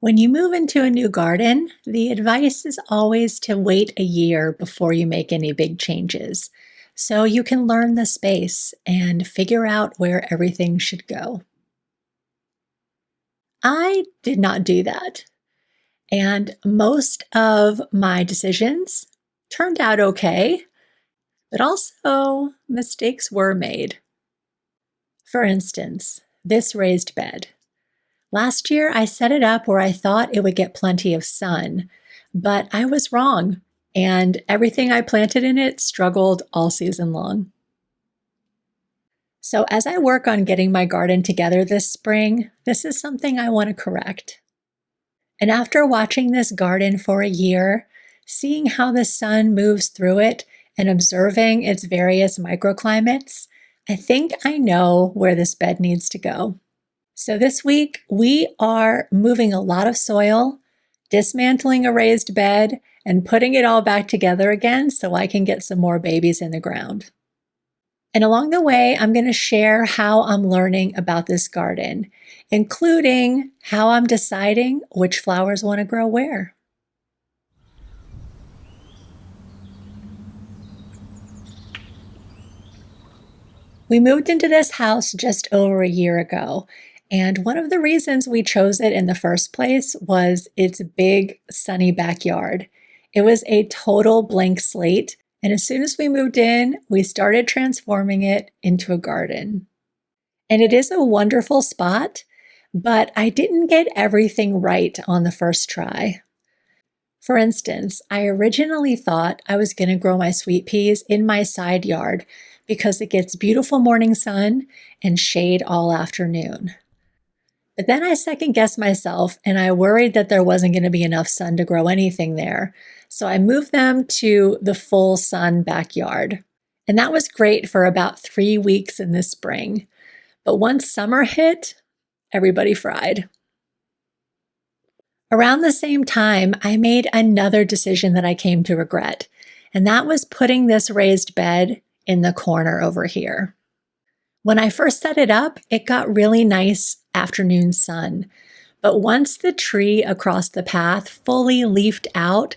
When you move into a new garden, the advice is always to wait a year before you make any big changes, so you can learn the space and figure out where everything should go. I did not do that, and most of my decisions turned out okay, but also mistakes were made. For instance, this raised bed. Last year, I set it up where I thought it would get plenty of sun, but I was wrong, and everything I planted in it struggled all season long. So as I work on getting my garden together this spring, this is something I want to correct. And after watching this garden for a year, seeing how the sun moves through it and observing its various microclimates, I think I know where this bed needs to go. So this week, we are moving a lot of soil, dismantling a raised bed, and putting it all back together again so I can get some more babies in the ground. And along the way, I'm going to share how I'm learning about this garden, including how I'm deciding which flowers want to grow where. We moved into this house just over a year ago. And one of the reasons we chose it in the first place was its big, sunny backyard. It was a total blank slate, and as soon as we moved in, we started transforming it into a garden. And it is a wonderful spot, but I didn't get everything right on the first try. For instance, I originally thought I was going to grow my sweet peas in my side yard because it gets beautiful morning sun and shade all afternoon. But then I second-guessed myself, and I worried that there wasn't going to be enough sun to grow anything there. So I moved them to the full sun backyard. And that was great for about 3 weeks in the spring. But once summer hit, everybody fried. Around the same time, I made another decision that I came to regret, and that was putting this raised bed in the corner over here. When I first set it up, it got really nice afternoon sun. But once the tree across the path fully leafed out,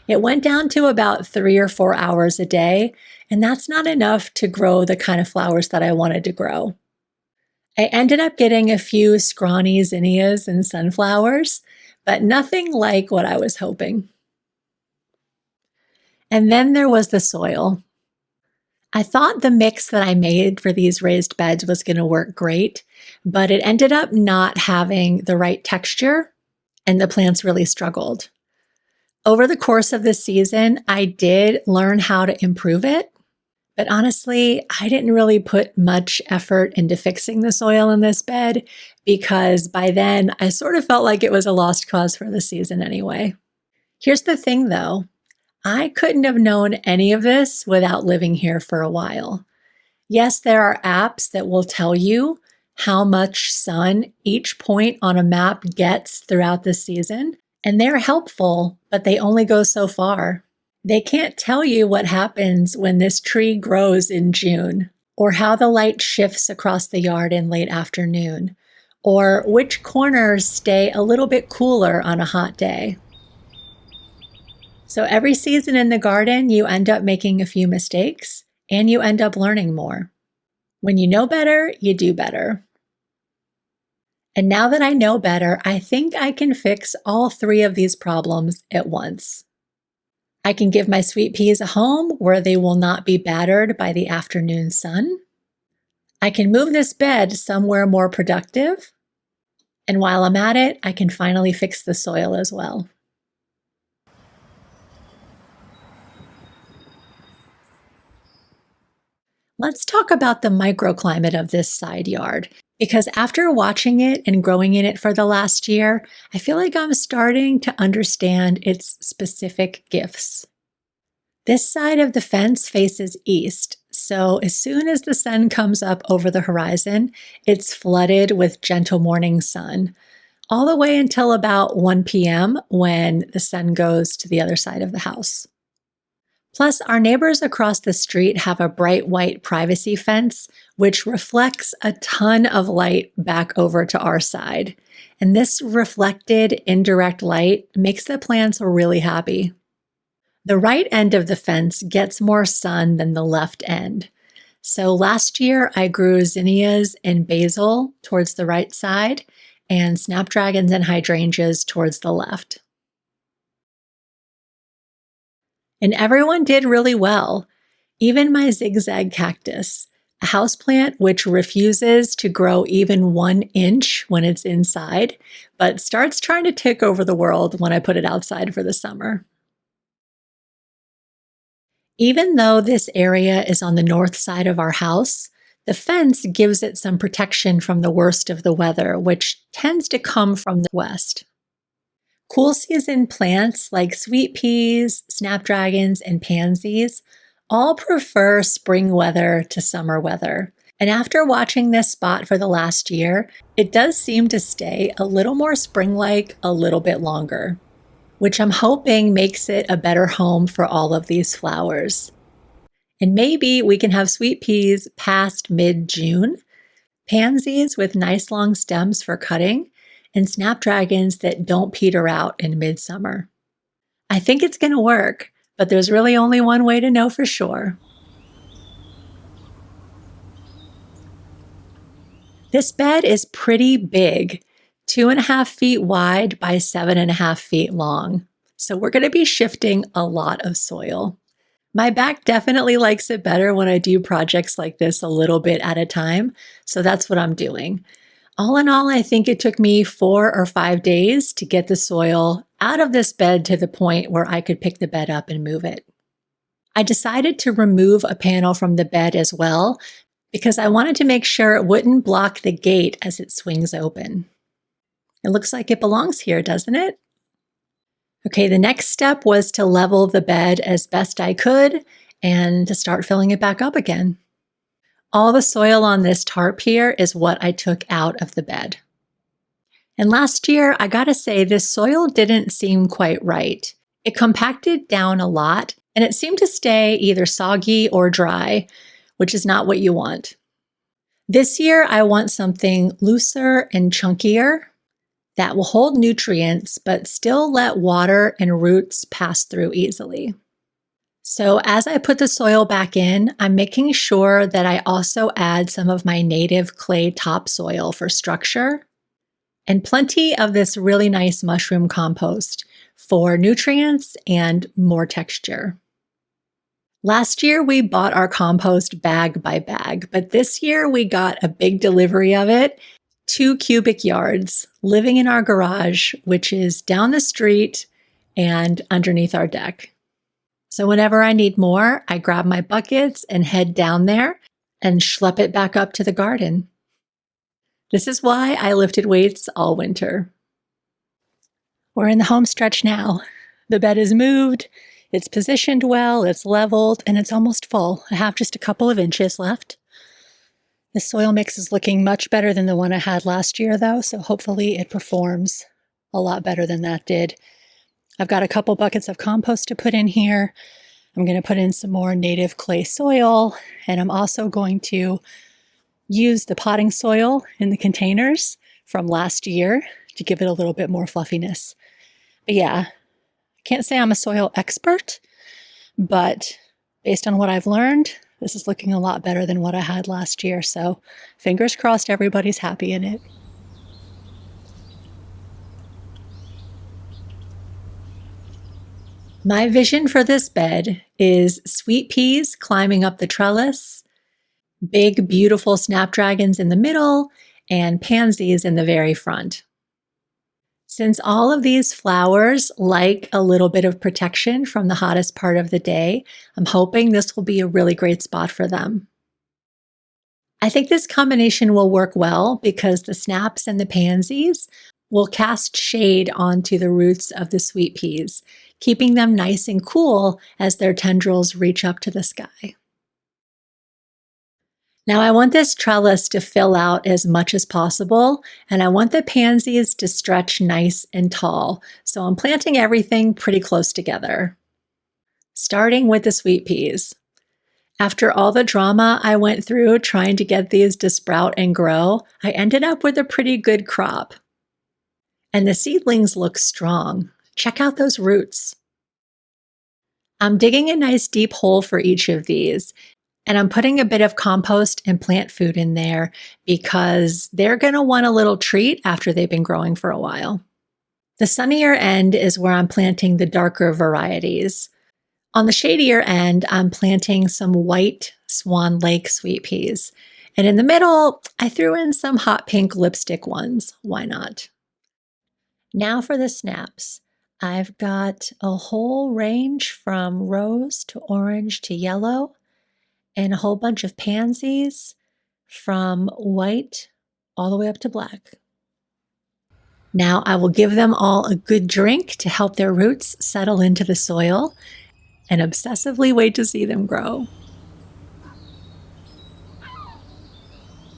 it went down to about 3 or 4 hours a day, and that's not enough to grow the kind of flowers that I wanted to grow. I ended up getting a few scrawny zinnias and sunflowers, but nothing like what I was hoping. And then there was the soil. I thought the mix that I made for these raised beds was going to work great, but it ended up not having the right texture, and the plants really struggled. Over the course of the season, I did learn how to improve it, but honestly, I didn't really put much effort into fixing the soil in this bed because by then I sort of felt like it was a lost cause for the season anyway. Here's the thing though. I couldn't have known any of this without living here for a while. Yes, there are apps that will tell you how much sun each point on a map gets throughout the season, and they're helpful, but they only go so far. They can't tell you what happens when this tree grows in June, or how the light shifts across the yard in late afternoon, or which corners stay a little bit cooler on a hot day. So every season in the garden, you end up making a few mistakes and you end up learning more. When you know better, you do better. And now that I know better, I think I can fix all 3 of these problems at once. I can give my sweet peas a home where they will not be battered by the afternoon sun. I can move this bed somewhere more productive. And while I'm at it, I can finally fix the soil as well. Let's talk about the microclimate of this side yard, because after watching it and growing in it for the last year, I feel like I'm starting to understand its specific gifts. This side of the fence faces east, so as soon as the sun comes up over the horizon, it's flooded with gentle morning sun, all the way until about 1 p.m. when the sun goes to the other side of the house. Plus, our neighbors across the street have a bright white privacy fence, which reflects a ton of light back over to our side. And this reflected indirect light makes the plants really happy. The right end of the fence gets more sun than the left end. So last year I grew zinnias and basil towards the right side and snapdragons and hydrangeas towards the left. And everyone did really well. Even my zigzag cactus, a houseplant which refuses to grow even 1 inch when it's inside, but starts trying to take over the world when I put it outside for the summer. Even though this area is on the north side of our house, the fence gives it some protection from the worst of the weather, which tends to come from the west. Cool season plants like sweet peas, snapdragons, and pansies all prefer spring weather to summer weather. And after watching this spot for the last year, it does seem to stay a little more spring-like a little bit longer, which I'm hoping makes it a better home for all of these flowers. And maybe we can have sweet peas past mid-June, pansies with nice long stems for cutting, and snapdragons that don't peter out in midsummer. I think it's going to work, but there's really only one way to know for sure. This bed is pretty big, 2.5 feet wide by 7.5 feet long. So we're going to be shifting a lot of soil. My back definitely likes it better when I do projects like this a little bit at a time, so that's what I'm doing. All in all, I think it took me 4 or 5 days to get the soil out of this bed to the point where I could pick the bed up and move it. I decided to remove a panel from the bed as well because I wanted to make sure it wouldn't block the gate as it swings open. It looks like it belongs here, doesn't it? Okay, the next step was to level the bed as best I could and to start filling it back up again. All the soil on this tarp here is what I took out of the bed. And last year, I gotta say, this soil didn't seem quite right. It compacted down a lot, and it seemed to stay either soggy or dry, which is not what you want. This year, I want something looser and chunkier that will hold nutrients, but still let water and roots pass through easily. So as I put the soil back in, I'm making sure that I also add some of my native clay topsoil for structure and plenty of this really nice mushroom compost for nutrients and more texture. Last year, we bought our compost bag by bag, but this year we got a big delivery of it, 2 cubic yards, living in our garage, which is down the street and underneath our deck. So whenever I need more, I grab my buckets and head down there and schlep it back up to the garden. This is why I lifted weights all winter. We're in the home stretch now. The bed is moved, it's positioned well, it's leveled, and it's almost full. I have just a couple of inches left. The soil mix is looking much better than the one I had last year, though, so hopefully it performs a lot better than that did. I've got a couple buckets of compost to put in here. I'm going to put in some more native clay soil, and I'm also going to use the potting soil in the containers from last year to give it a little bit more fluffiness. But yeah, I can't say I'm a soil expert, but based on what I've learned, this is looking a lot better than what I had last year. So fingers crossed everybody's happy in it. My vision for this bed is sweet peas climbing up the trellis, big, beautiful snapdragons in the middle, and pansies in the very front. Since all of these flowers like a little bit of protection from the hottest part of the day, I'm hoping this will be a really great spot for them. I think this combination will work well because the snaps and the pansies will cast shade onto the roots of the sweet peas, keeping them nice and cool as their tendrils reach up to the sky. Now I want this trellis to fill out as much as possible, and I want the pansies to stretch nice and tall, so I'm planting everything pretty close together. Starting with the sweet peas. After all the drama I went through trying to get these to sprout and grow, I ended up with a pretty good crop. And the seedlings look strong. Check out those roots. I'm digging a nice deep hole for each of these, and I'm putting a bit of compost and plant food in there because they're going to want a little treat after they've been growing for a while. The sunnier end is where I'm planting the darker varieties. On the shadier end, I'm planting some white Swan Lake sweet peas. And in the middle, I threw in some hot pink lipstick ones. Why not? Now for the snaps. I've got a whole range from rose to orange to yellow, and a whole bunch of pansies from white all the way up to black. Now I will give them all a good drink to help their roots settle into the soil and obsessively wait to see them grow.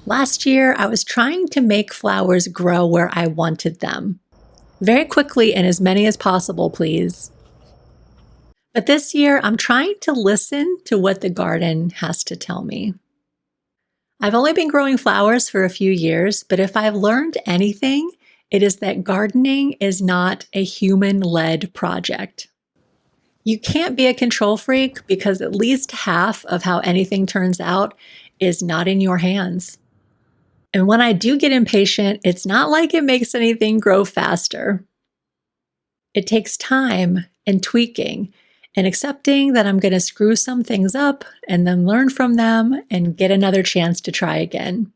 Last year, I was trying to make flowers grow where I wanted them. Very quickly and as many as possible, please. But this year, I'm trying to listen to what the garden has to tell me. I've only been growing flowers for a few years, but if I've learned anything, it is that gardening is not a human-led project. You can't be a control freak because at least half of how anything turns out is not in your hands. And when I do get impatient, it's not like it makes anything grow faster. It takes time and tweaking and accepting that I'm going to screw some things up and then learn from them and get another chance to try again.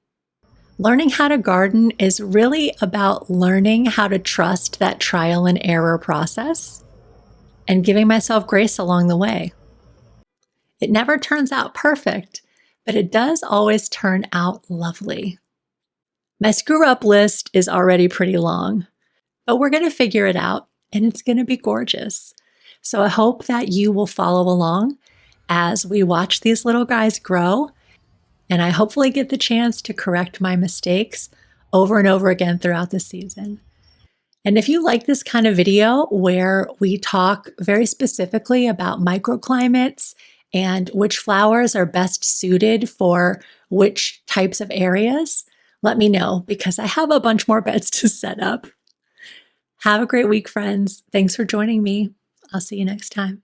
Learning how to garden is really about learning how to trust that trial and error process and giving myself grace along the way. It never turns out perfect, but it does always turn out lovely. My screw up list is already pretty long, but we're going to figure it out and it's going to be gorgeous. So I hope that you will follow along as we watch these little guys grow, and I hopefully get the chance to correct my mistakes over and over again throughout the season. And if you like this kind of video where we talk very specifically about microclimates and which flowers are best suited for which types of areas, let me know because I have a bunch more beds to set up. Have a great week, friends. Thanks for joining me. I'll see you next time.